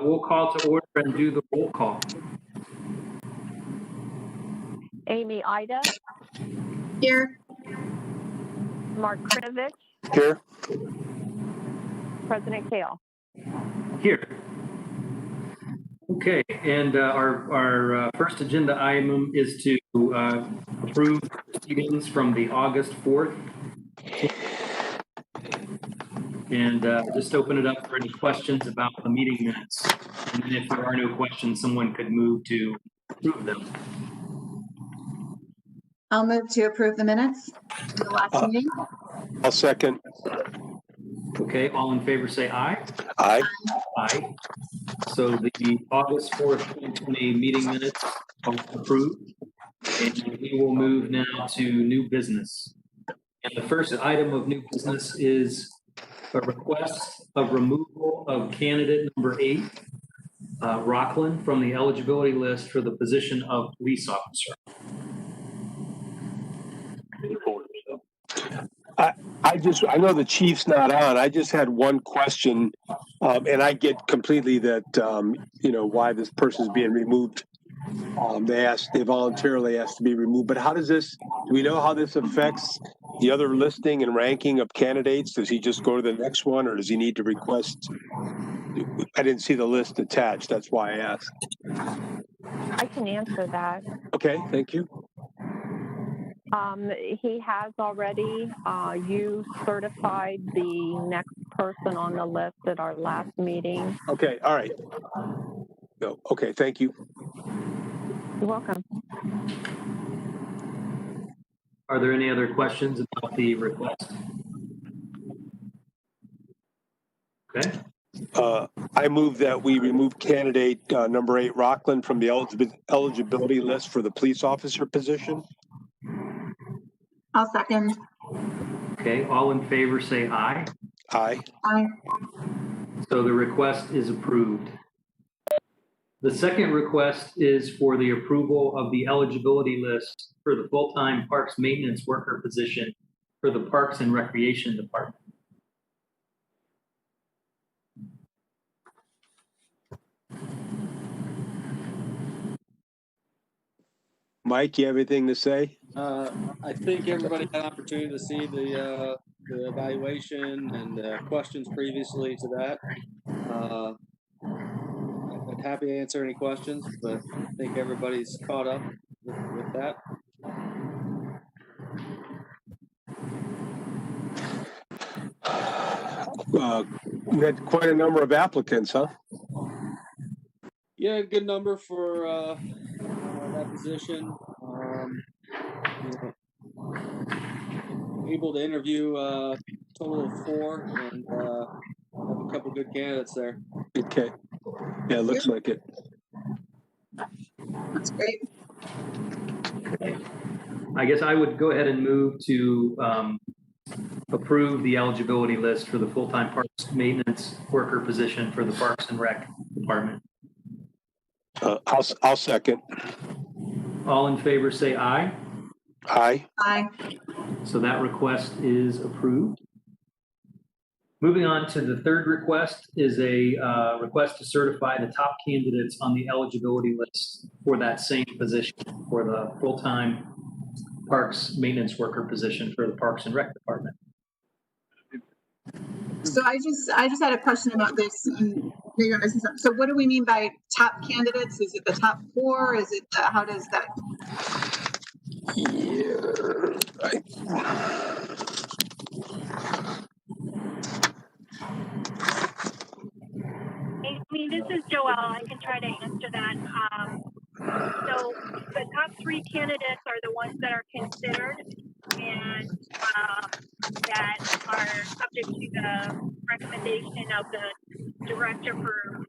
we'll call to order and do the roll call. Amy Ida. Here. Mark Krinovich. Here. President Kale. Here. Okay, and our first agenda item is to approve proceedings from the August 4th. And just open it up for any questions about the meeting minutes. And then if there are no questions, someone could move to approve them. I'll move to approve the minutes from the last meeting. I'll second. Okay, all in favor say aye. Aye. Aye. So the August 4th, 2020 meeting minutes are approved. And we will move now to new business. And the first item of new business is a request of removal of candidate number 8, Rockland, from the eligibility list for the position of police officer. I know the chief's not on. I just had one question, and I get completely that, why this person's being removed. They voluntarily asked to be removed, but how does this, do we know how this affects the other listing and ranking of candidates? Does he just go to the next one, or does he need to request? I didn't see the list attached. That's why I asked. I can answer that. Okay, thank you. He has already, you certified the next person on the list at our last meeting. Okay, all right. No, okay, thank you. You're welcome. Are there any other questions about the request? Okay. I move that we remove candidate number 8, Rockland, from the eligibility list for the police officer position. I'll second. Okay, all in favor say aye. Aye. Aye. So the request is approved. The second request is for the approval of the eligibility list for the full-time parks maintenance worker position for the Parks and Recreation Department. Mike, you have anything to say? I think everybody had an opportunity to see the evaluation and questions previously to that. I'm happy to answer any questions, but I think everybody's caught up with that. We had quite a number of applicants, huh? Yeah, a good number for that position. Able to interview a total of 4 and have a couple good candidates there. Okay. Yeah, it looks like it. That's great. Okay. I guess I would go ahead and move to approve the eligibility list for the full-time parks maintenance worker position for the Parks and Rec Department. I'll second. All in favor say aye. Aye. Aye. So that request is approved. Moving on to the third request is a request to certify the top candidates on the eligibility list for that same position for the full-time parks maintenance worker position for the Parks and Rec Department. So I just had a question about this. So what do we mean by top candidates? Is it the top 4? Is it how does that? Yeah. Amy, this is Joelle. I can try to answer that. So the top 3 candidates are the ones that are considered and that are subject to the recommendation of the director for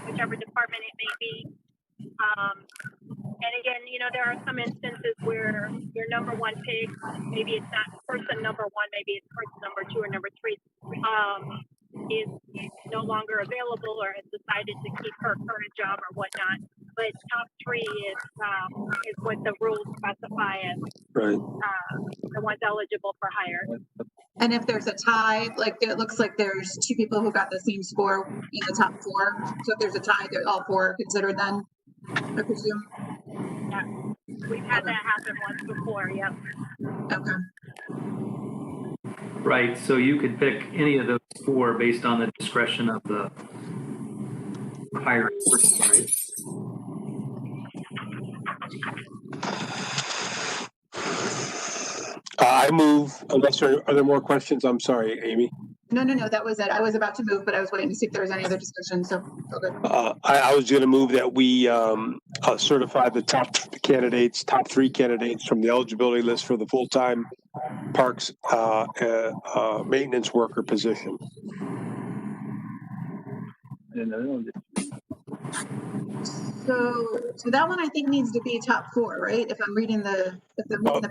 whichever department it may be. And again, there are some instances where your number 1 pick, maybe it's not person number 1, maybe it's person number 2 or number 3, is no longer available or has decided to keep her current job or whatnot. But top 3 is what the rules specify as Right. The ones eligible for hire. And if there's a tie, like it looks like there's two people who got the same score in the top four. So if there's a tie, they're all four are considered then, I presume. We've had that happen once before, yep. Okay. Right, so you could pick any of those four based on the discretion of the hiring person, right? I move, unless are there more questions? I'm sorry, Amy. No, that was it. I was about to move, but I was waiting to see if there was any other discussion. So, okay. I was going to move that we certify the top three candidates from the eligibility list for the full-time parks maintenance worker position. So that one I think needs to be top four, right? If I'm reading the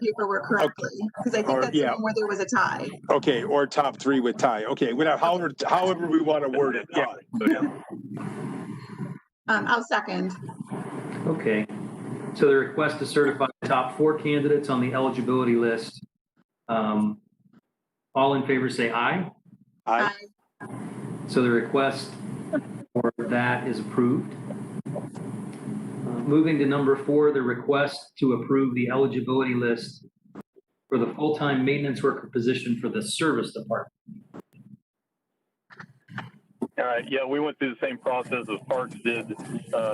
paperwork correctly, because I think that's the one where there was a tie. Okay, or top three with tie. Okay, however we want to word it. Yeah. I'll second. Okay, so the request to certify the top four candidates on the eligibility list. All in favor say aye. Aye. So the request for that is approved. Moving to number 4, the request to approve the eligibility list for the full-time maintenance worker position for the service department. Yeah, we went through the same process as Parks did.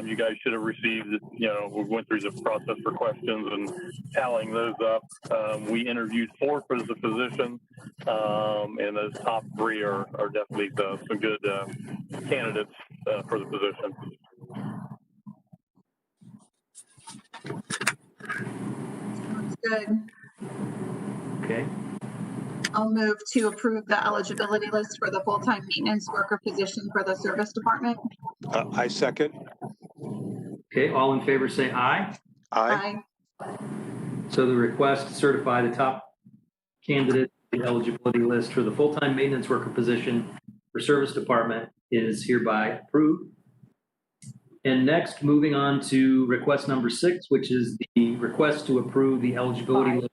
You guys should have received, we went through the process for questions and tallying those up. We interviewed 4 for the position, and those top 3 are definitely some good candidates for the position. Sounds good. Okay. I'll move to approve the eligibility list for the full-time maintenance worker position for the service department. I second. Okay, all in favor say aye. Aye. So the request to certify the top candidate the eligibility list for the full-time maintenance worker position for service department is hereby approved. And next, moving on to request number 6, which is the request to approve the eligibility list.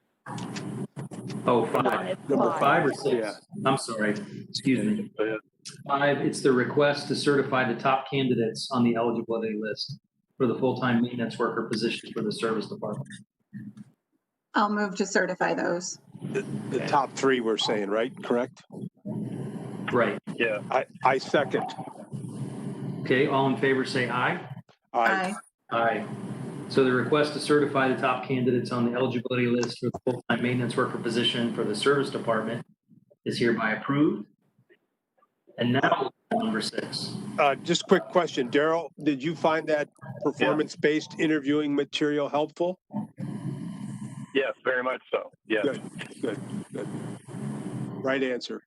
Oh, 5. Number 5 or 6? Yeah. I'm sorry. Excuse me. 5, it's the request to certify the top candidates on the eligibility list for the full-time maintenance worker position for the service department. I'll move to certify those. The top 3 we're saying, right? Correct? Right. Yeah. I second. Okay, all in favor say aye. Aye. Aye. So the request to certify the top candidates on the eligibility list for the full-time maintenance worker position for the service department is hereby approved. And now number 6. Just quick question, Daryl, did you find that performance-based interviewing material helpful? Yes, very much so. Yes. Good. Right answer.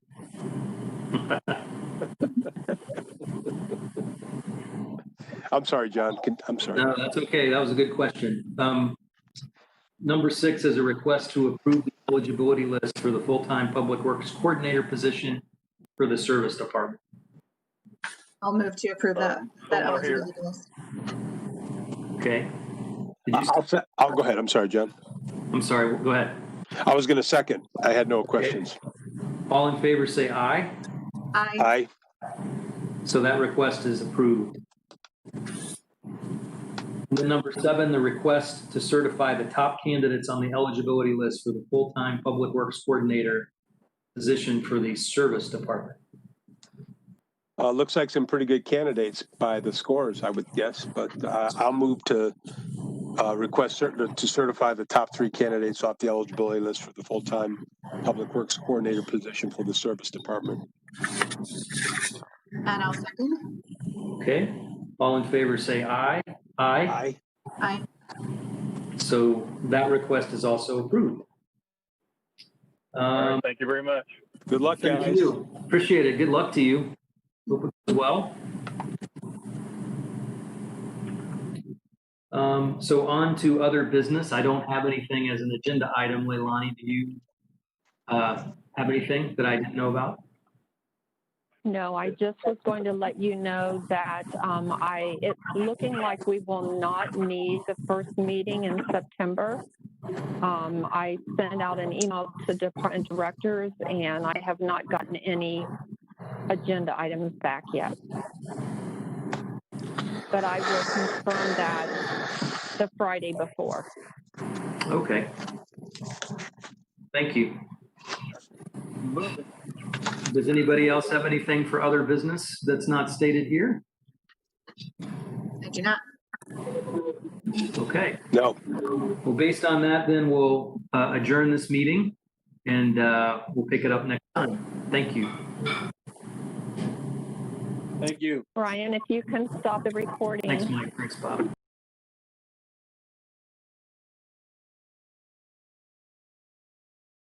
I'm sorry, John. I'm sorry. No, that's okay. That was a good question. Number 6 is a request to approve the eligibility list for the full-time public works coordinator position for the service department. I'll move to approve that eligibility list. Okay. I'll go ahead. I'm sorry, John. I'm sorry. Go ahead. I was going to second. I had no questions. All in favor say aye. Aye. So that request is approved. And then number 7, the request to certify the top candidates on the eligibility list for the full-time public works coordinator position for the service department. Looks like some pretty good candidates by the scores, I would guess, but I'll move to request to certify the top 3 candidates off the eligibility list for the full-time public works coordinator position for the service department. And I'll second. Okay. All in favor say aye. Aye. Aye. So that request is also approved. All right, thank you very much. Good luck, guys. Thank you. Appreciate it. Good luck to you. Hope it goes well. So on to other business. I don't have anything as an agenda item. Leilani, do you have anything that I didn't know about? No, I just was going to let you know that it's looking like we will not need the first meeting in September. I sent out an email to department directors and I have not gotten any agenda items back yet. But I will confirm that the Friday before. Okay. Thank you. Does anybody else have anything for other business that's not stated here? I do not. Okay. No. Well, based on that, then we'll adjourn this meeting and we'll pick it up next time. Thank you. Thank you. Brian, if you can stop the recording. Thanks, Mike. Thanks, Bob.